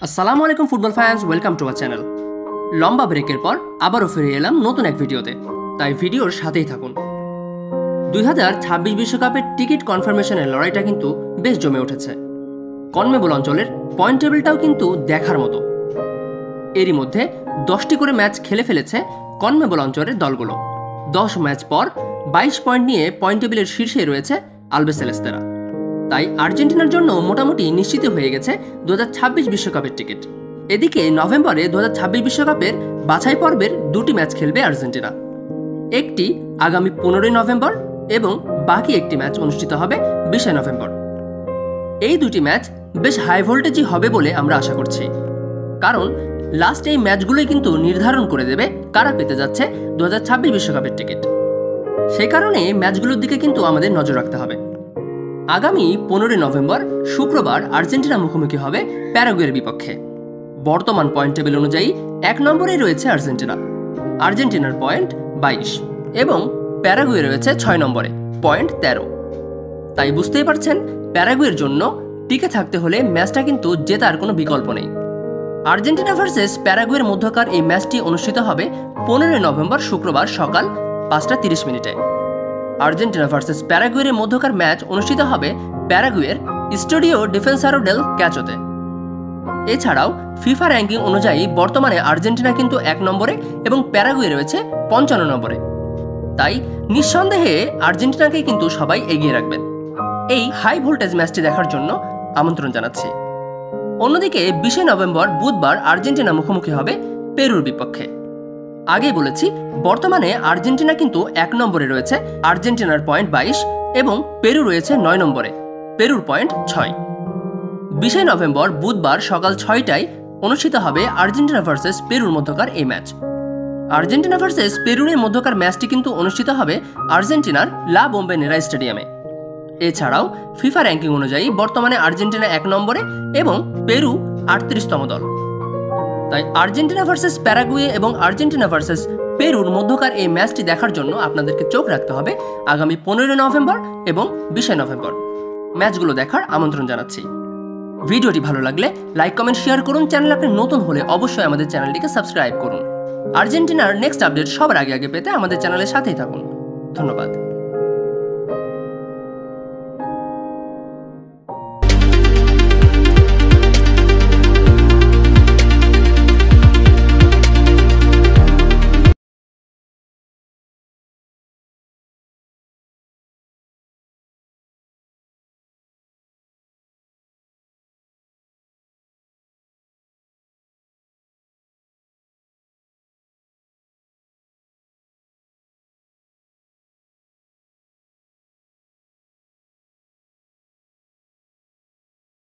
আসসালামু আলাইকুম football fans, welcome to our channel. লম্বা ব্রেকের পর আবারও ফিরে এলাম নতুন এক ভিডিওতে, তাই ভিডিওর সাথেই থাকুন। 2026 বিশ্বকাপের টিকিট কনফার্মেশনের লড়াইটা কিন্তু বেশ জমে উঠেছে। কনমেবল অঞ্চলের পয়েন্ট টেবিলটাও কিন্তু দেখার মতো। এরই মধ্যে 10টি করে ম্যাচ খেলে ফেলেছে কনমেবল অঞ্চলের দলগুলো। 10 ম্যাচ পর 22 পয়েন্ট নিয়ে পয়েন্ট টেবিলের শীর্ষে রয়েছে আলবিসেলেস্তেরা। তাই আর্জেন্টিনার জন্য মোটামুটি নিশ্চিত হয়ে গেছে 2026 বিশ্বকাপের টিকিট। এদিকে নভেম্বরে 2026 বিশ্বকাপের বাছাই পর্বের 2টি ম্যাচ খেলবে আর্জেন্টিনা। একটি আগামী 15 নভেম্বর এবং বাকি একটি ম্যাচ অনুষ্ঠিত হবে 20 নভেম্বর। এই 2টি ম্যাচ বেশ হাই ভোল্টেজই হবে বলে আমরা আশা করছি, কারণ লাস্ট এই ম্যাচগুলোই কিন্তু নির্ধারণ করে দেবে কারা পেতে যাচ্ছে 2026 বিশ্বকাপের টিকিট। সেই কারণে ম্যাচগুলোর দিকে কিন্তু আমাদের নজর রাখতে হবে। আগামী 15 নভেম্বর শুক্রবার আর্জেন্টিনা মুখোমুখি হবে প্যারাগুয়ের বিপক্ষে। বর্তমান পয়েন্ট টেবিল অনুযায়ী 1 নম্বরে রয়েছে আর্জেন্টিনা। আর্জেন্টিনার পয়েন্ট 22 এবং প্যারাগুয়ে রয়েছে 6 নম্বরে, পয়েন্ট 13। তাই বুঝতেই পারছেন প্যারাগুয়ের জন্য টিকে থাকতে হলে ম্যাচটা কিন্তু জেতার কোনো বিকল্প নেই। আর্জেন্টিনা ভার্সেস প্যারাগুয়ের মধ্যকার এই ম্যাচটি অনুষ্ঠিত হবে 15 নভেম্বর শুক্রবার সকাল 5টা 30 মিনিটে। আর্জেন্টিনা ভার্সেস প্যারাগুয়ের মধ্যকার ম্যাচ অনুষ্ঠিত হবে প্যারাগুয়ের স্টেডিও ডিফেন্সারো ডেল ক্যাচোতে। এছাড়াও ফিফা র্যাঙ্কিং অনুযায়ী বর্তমানে আর্জেন্টিনা কিন্তু 1 নম্বরে এবং প্যারাগুয়ে রয়েছে 55 নম্বরে। তাই নিঃসন্দেহে আর্জেন্টিনাকে কিন্তু সবাই এগিয়ে রাখবেন। এই হাই ভোল্টেজ ম্যাচটি দেখার জন্য আমন্ত্রণ জানাচ্ছি। অন্যদিকে 20 নভেম্বর বুধবার আর্জেন্টিনা মুখোমুখি হবে পেরুর বিপক্ষে। আগেই বলেছি বর্তমানে আর্জেন্টিনা কিন্তু 1 নম্বরে রয়েছে, আর্জেন্টিনার পয়েন্ট 22 এবং পেরু রয়েছে 9 নম্বরে, পেরুর পয়েন্ট 6। 20 নভেম্বর বুধবার সকাল 6টায় অনুষ্ঠিত হবে আর্জেন্টিনা ভার্সেস পেরুর মধ্যকার এই ম্যাচ। আর্জেন্টিনা ভার্সেস পেরুর এই মধ্যকার ম্যাচটি কিন্তু অনুষ্ঠিত হবে আর্জেন্টিনার লা বোম্বেনেরা স্টেডিয়ামে। এছাড়াও ফিফা র্যাঙ্কিং অনুযায়ী বর্তমানে আর্জেন্টিনা 1 নম্বরে এবং পেরু 38তম দল। তাই আর্জেন্টিনা ভার্সেস প্যারাগুয়ে এবং আর্জেন্টিনা ভার্সেস পেরুর মধ্যকার এই ম্যাচটি দেখার জন্য আপনাদেরকে চোখ রাখতে হবে আগামী 15 নভেম্বর এবং 20 নভেম্বর। ম্যাচগুলো দেখার আমন্ত্রণ জানাচ্ছি। ভিডিওটি ভালো লাগলে লাইক, কমেন্ট, শেয়ার করুন। চ্যানেল আপনি নতুন হলে অবশ্যই আমাদের চ্যানেলটিকে সাবস্ক্রাইব করুন। আর্জেন্টিনার নেক্সট আপডেট সবার আগে পেতে আমাদের চ্যানেলের সাথেই থাকুন। ধন্যবাদ।